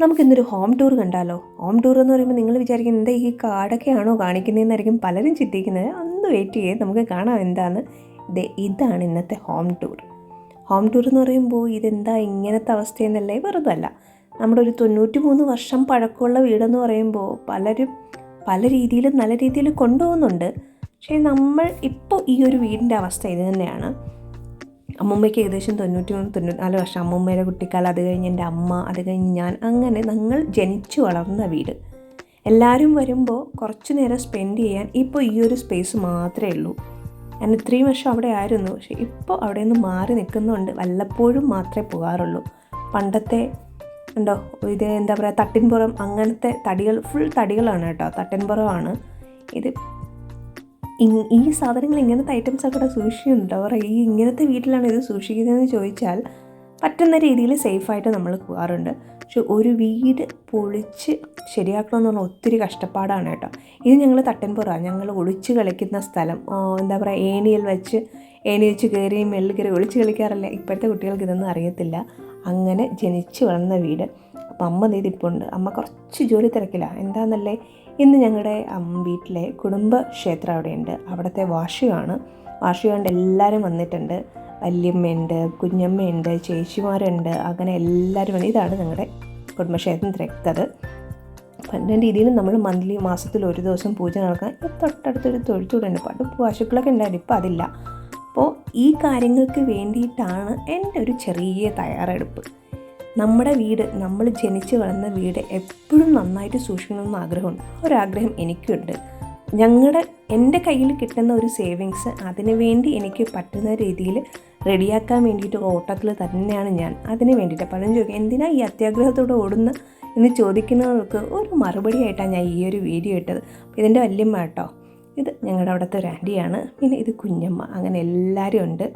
നമുക്കിന്നൊരു home tour കണ്ടാലോ? Home tour എന്ന് പറയുമ്പോൾ നിങ്ങൾ വിചാരിക്കും എന്താ ഈ കാടൊക്കെയാണോ കാണിക്കുന്നതെന്നായിരിക്കും പലരും ചിന്തിക്കുന്നത്. ഒന്ന് വെയിറ്റ് ചെയ്യേ, നമുക്ക് കാണാം എന്താന്ന്. ഇതാണ് ഇന്നത്തെ ഹോം ടൂർ. ഹോം ടൂർ എന്ന് പറയുമ്പോൾ ഇതെന്താ ഇങ്ങനത്തെ അവസ്ഥയെന്നല്ലേ, വെറുതെ അല്ല. നമ്മുടെ ഒരു 93 വർഷം പഴക്കമുള്ള വീടെന്ന് പറയുമ്പോൾ പലരും പല രീതിയിലും നല്ല രീതിയിൽ കൊണ്ടുപോകുന്നുണ്ട്. പക്ഷേ നമ്മൾ ഇപ്പോൾ ഈ ഒരു വീടിൻ്റെ അവസ്ഥ ഇത് തന്നെയാണ്. അമ്മൂമ്മയ്ക്ക് ഏകദേശം 94 വർഷം. അമ്മൂമ്മയുടെ കുട്ടിക്കാലം, അത് കഴിഞ്ഞ് എൻ്റെ അമ്മ, അത് കഴിഞ്ഞ് ഞാൻ, അങ്ങനെ ഞങ്ങൾ ജനിച്ചു വളർന്ന വീട്. എല്ലാവരും വരുമ്പോൾ കുറച്ച് നേരം സ്പെൻഡ് ചെയ്യാൻ ഇപ്പോൾ ഈ ഒരു സ്പേസ് മാത്രമേ ഉള്ളൂ. ഞാൻ ഇത്രയും വർഷം അവിടെ ആയിരുന്നു, പക്ഷേ ഇപ്പോൾ അവിടെ നിന്ന് മാറി നിൽക്കുന്നുണ്ട്. വല്ലപ്പോഴും മാത്രമേ പോകാറുള്ളൂ. പണ്ടത്തെ ഉണ്ടോ ഇത് എന്താ പറയുക, തട്ടിൻപുറം, അങ്ങനത്തെ തടികൾ, ഫുൾ തടികളാണ് കേട്ടോ, തട്ടിൻപുറമാണ് ഇത്. ഈ സാധനങ്ങൾ, ഇങ്ങനത്തെ ഐറ്റംസൊക്കെ ഇവിടെ സൂക്ഷിക്കുന്നുണ്ടോ? പറയുക ഈ ഇങ്ങനത്തെ വീട്ടിലാണ് ഇത് സൂക്ഷിക്കുന്നതെന്ന് ചോദിച്ചാൽ പറ്റുന്ന രീതിയിൽ സേഫായിട്ട് നമ്മൾ പോകാറുണ്ട്. പക്ഷെ ഒരു വീട് പൊളിച്ച് ശരിയാക്കണമെന്ന് പറഞ്ഞാൽ ഒത്തിരി കഷ്ടപ്പാടാണ് കേട്ടോ. ഇത് ഞങ്ങൾ തട്ടിൻപുറമാണ്, ഞങ്ങൾ ഒളിച്ച് കളിക്കുന്ന സ്ഥലം. എന്താ പറയുക, ഏണി വെച്ച് കയറി മെല്ലിൽ കയറി ഒളിച്ച് കളിക്കാറില്ല. ഇപ്പോഴത്തെ കുട്ടികൾക്ക് ഇതൊന്നും അറിയത്തില്ല. അങ്ങനെ ജനിച്ച് വളർന്ന വീട്. അപ്പം അമ്മ ഇതിപ്പുണ്ട്. അമ്മ കുറച്ച് ജോലി തിരക്കിലാണ്. എന്താണെന്നല്ലേ, ഇന്ന് ഞങ്ങളുടെ വീട്ടിലെ കുടുംബക്ഷേത്രം അവിടെയുണ്ട്. അവിടുത്തെ വാർഷികമാണ്. വാർഷികം കൊണ്ട് എല്ലാവരും വന്നിട്ടുണ്ട്. വല്യമ്മയുണ്ട്, കുഞ്ഞമ്മയുണ്ട്, ചേച്ചിമാരുണ്ട്, അങ്ങനെ എല്ലാവരും വന്ന്. ഇതാണ് ഞങ്ങളുടെ കുടുംബക്ഷേത്രം തിരക്കത്. പല രീതിയിലും നമ്മൾ മാസത്തിൽ ഒരു ദിവസം പൂജ നടക്കാൻ തൊട്ടടുത്തൊരു തൊഴുത്തൂടുണ്ട്. പണ്ട് പശുക്കളൊക്കെ ഉണ്ടായിരുന്നു, ഇപ്പോൾ അതില്ല. അപ്പോൾ ഈ കാര്യങ്ങൾക്ക് വേണ്ടിയിട്ടാണ് എൻ്റെ ഒരു ചെറിയ തയ്യാറെടുപ്പ്. നമ്മുടെ വീട്, നമ്മൾ ജനിച്ച് വളർന്ന വീട് എപ്പോഴും നന്നായിട്ട് സൂക്ഷിക്കണമെന്ന് ആഗ്രഹമുണ്ട്. ഒരാഗ്രഹം എനിക്കുണ്ട്. എൻ്റെ കയ്യിൽ കിട്ടുന്ന ഒരു സേവിങ്സ്, അതിനു വേണ്ടി എനിക്ക് പറ്റുന്ന രീതിയിൽ റെഡിയാക്കാൻ വേണ്ടിയിട്ട് ഓട്ടത്തിൽ തന്നെയാണ് ഞാൻ. അതിന് വേണ്ടിയിട്ട് പലരും ചോദിക്കും എന്തിനാ ഈ അത്യാഗ്രഹത്തോടെ ഓടുന്ന എന്ന് ചോദിക്കുന്നവർക്ക് ഒരു മറുപടിയായിട്ടാണ് ഞാൻ ഈ ഒരു വീഡിയോ ഇട്ടത്. അപ്പോൾ ഇതിൻ്റെ വല്യമ്മ കേട്ടോ, ഇത് ഞങ്ങളുടെ അവിടുത്തെ ഒരു ആൻറ്റിയാണ്. പിന്നെ ഇത് കുഞ്ഞമ്മ, അങ്ങനെ എല്ലാവരും ഉണ്ട്.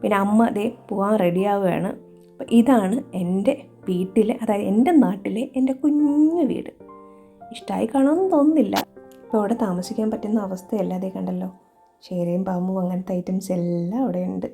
പിന്നെ അമ്മ അതേ പോകാൻ റെഡിയാവുകയാണ്. അപ്പോൾ ഇതാണ് എൻ്റെ വീട്ടിലെ, അതായത് എൻ്റെ നാട്ടിലെ എൻ്റെ കുഞ്ഞു വീട്. ഇഷ്ടമായി കാണുമെന്ന് തോന്നുന്നില്ല. ഇപ്പോൾ അവിടെ താമസിക്കാൻ പറ്റുന്ന അവസ്ഥയല്ല. അതേ കണ്ടല്ലോ, ചേരയും പാമ്പും അങ്ങനത്തെ ഐറ്റംസ് എല്ലാം അവിടെ ഉണ്ട്.